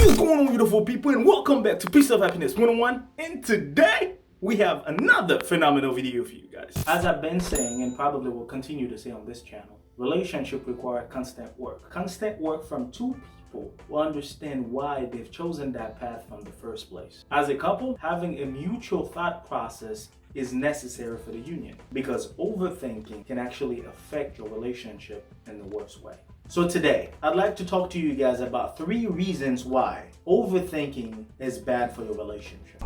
What's going on, beautiful people, and welcome back to Peace of Happiness 101. And today we have another phenomenal video for you guys. As I've been saying, and probably will continue to say on this channel, relationship require constant work. Constant work from two people who understand why they've chosen that path from the first place. As a couple, having a mutual thought process is necessary for the union, because overthinking can actually affect your relationship in the worst way. So today, I'd like to talk to you guys about 3 reasons why overthinking is bad for your relationship.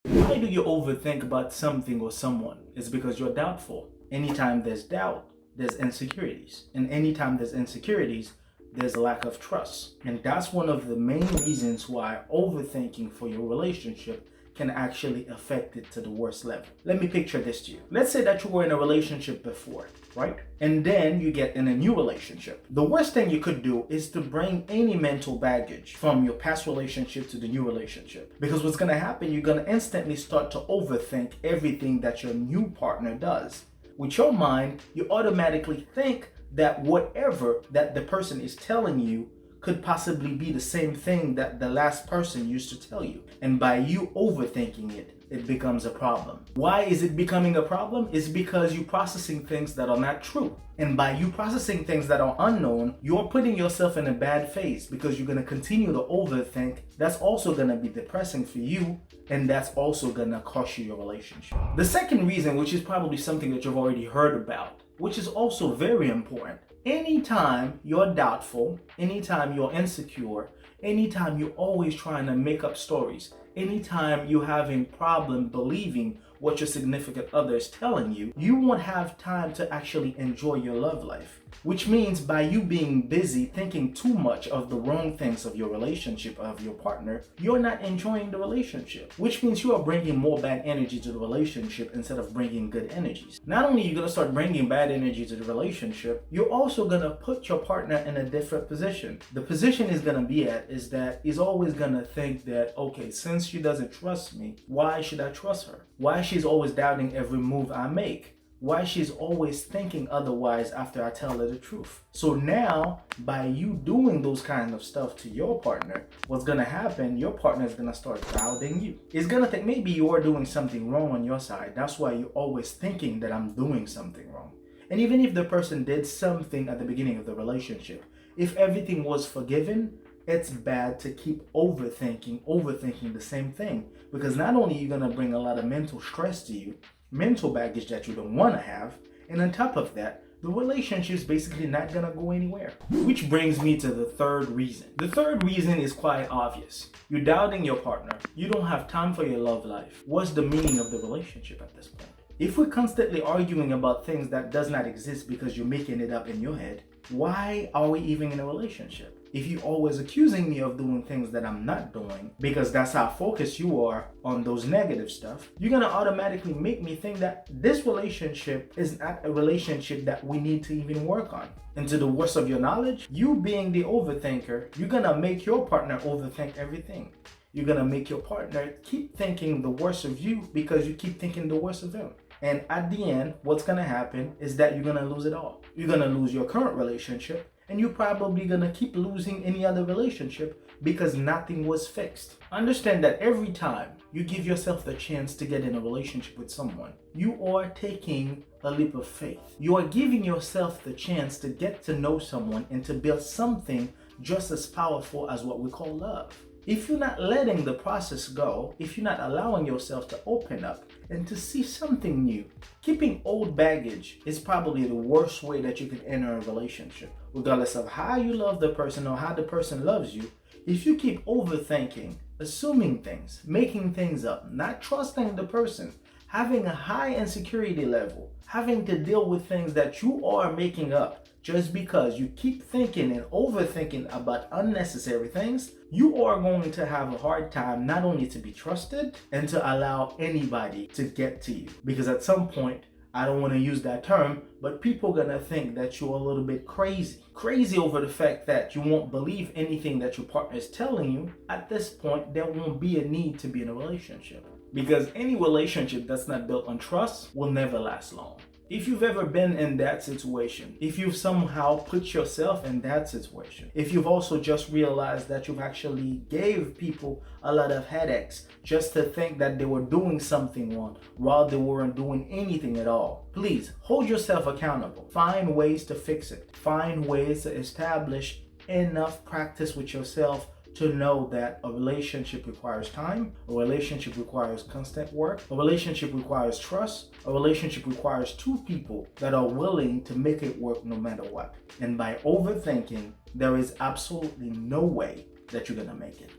Why do you overthink about something or someone? It's because you're doubtful. Anytime there's doubt, there's insecurities. And anytime there's insecurities, there's a lack of trust. And that's one of the main reasons why overthinking for your relationship can actually affect it to the worst level. Let me picture this to you. Let's say that you were in a relationship before, right? And then you get in a new relationship. The worst thing you could do is to bring any mental baggage from your past relationship to the new relationship. Because what's gonna happen, you're gonna instantly start to overthink everything that your new partner does. With your mind, you automatically think that whatever that the person is telling you could possibly be the same thing that the last person used to tell you. And by you overthinking it, it becomes a problem. Why is it becoming a problem? It's because you're processing things that are not true. And by you processing things that are unknown, you're putting yourself in a bad phase because you're gonna continue to overthink. That's also gonna be depressing for you, and that's also gonna cost you your relationship. The second reason, which is probably something that you've already heard about, which is also very important. Anytime you're doubtful, anytime you're insecure, anytime you're always trying to make up stories, anytime you're having problem believing what your significant other is telling you, you won't have time to actually enjoy your love life. Which means by you being busy thinking too much of the wrong things of your relationship, of your partner, you're not enjoying the relationship. Which means you are bringing more bad energy to the relationship instead of bringing good energies. Not only are you going to start bringing bad energy to the relationship, you're also going to put your partner in a different position. The position he's going to be at is that he's always going to think that, okay, since she doesn't trust me, why should I trust her? Why she's always doubting every move I make? Why she's always thinking otherwise after I tell her the truth? So now, by you doing those kinds of stuff to your partner, what's gonna happen, your partner is gonna start doubting you. It's gonna think maybe you're doing something wrong on your side. That's why you're always thinking that I'm doing something wrong. And even if the person did something at the beginning of the relationship, if everything was forgiven, it's bad to keep overthinking the same thing. Because not only are you gonna bring a lot of mental stress to you, mental baggage that you don't want to have, and on top of that, the relationship is basically not gonna go anywhere. Which brings me to the third reason. The third reason is quite obvious. You're doubting your partner. You don't have time for your love life. What's the meaning of the relationship at this point? If we're constantly arguing about things that does not exist because you're making it up in your head, why are we even in a relationship? If you're always accusing me of doing things that I'm not doing, because that's how focused you are on those negative stuff, you're gonna automatically make me think that this relationship is not a relationship that we need to even work on. And to the worst of your knowledge, you being the overthinker, you're gonna make your partner overthink everything. You're gonna make your partner keep thinking the worst of you because you keep thinking the worst of them. And at the end, what's gonna happen is that you're gonna lose it all. You're gonna lose your current relationship, and you're probably gonna keep losing any other relationship because nothing was fixed. Understand that every time you give yourself the chance to get in a relationship with someone, you are taking a leap of faith. You are giving yourself the chance to get to know someone and to build something just as powerful as what we call love. If you're not letting the process go, if you're not allowing yourself to open up and to see something new, keeping old baggage is probably the worst way that you can enter a relationship. Regardless of how you love the person or how the person loves you, if you keep overthinking, assuming things, making things up, not trusting the person, having a high insecurity level, having to deal with things that you are making up, just because you keep thinking and overthinking about unnecessary things, you are going to have a hard time not only to be trusted and to allow anybody to get to you. Because at some point, I don't want to use that term, but people are gonna think that you're a little bit crazy. Crazy over the fact that you won't believe anything that your partner is telling you. At this point, there won't be a need to be in a relationship. Because any relationship that's not built on trust will never last long. If you've ever been in that situation, if you've somehow put yourself in that situation, if you've also just realized that you've actually gave people a lot of headaches just to think that they were doing something wrong while they weren't doing anything at all, please hold yourself accountable. Find ways to fix it. Find ways to establish enough practice with yourself to know that a relationship requires time, a relationship requires constant work, a relationship requires trust, a relationship requires two people that are willing to make it work no matter what. And by overthinking, there is absolutely no way that you're gonna make it.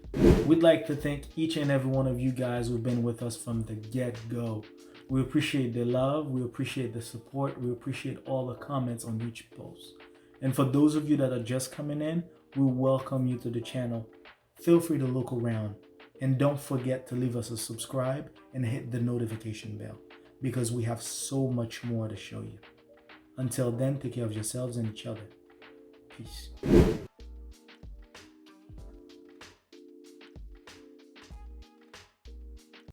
We'd like to thank each and every one of you guys who've been with us from the get-go. We appreciate the love, we appreciate the support, we appreciate all the comments on each post. And for those of you that are just coming in, we welcome you to the channel. Feel free to look around, and don't forget to leave us a subscribe and hit the notification bell, because we have so much more to show you. Until then, take care of yourselves and each other. Peace.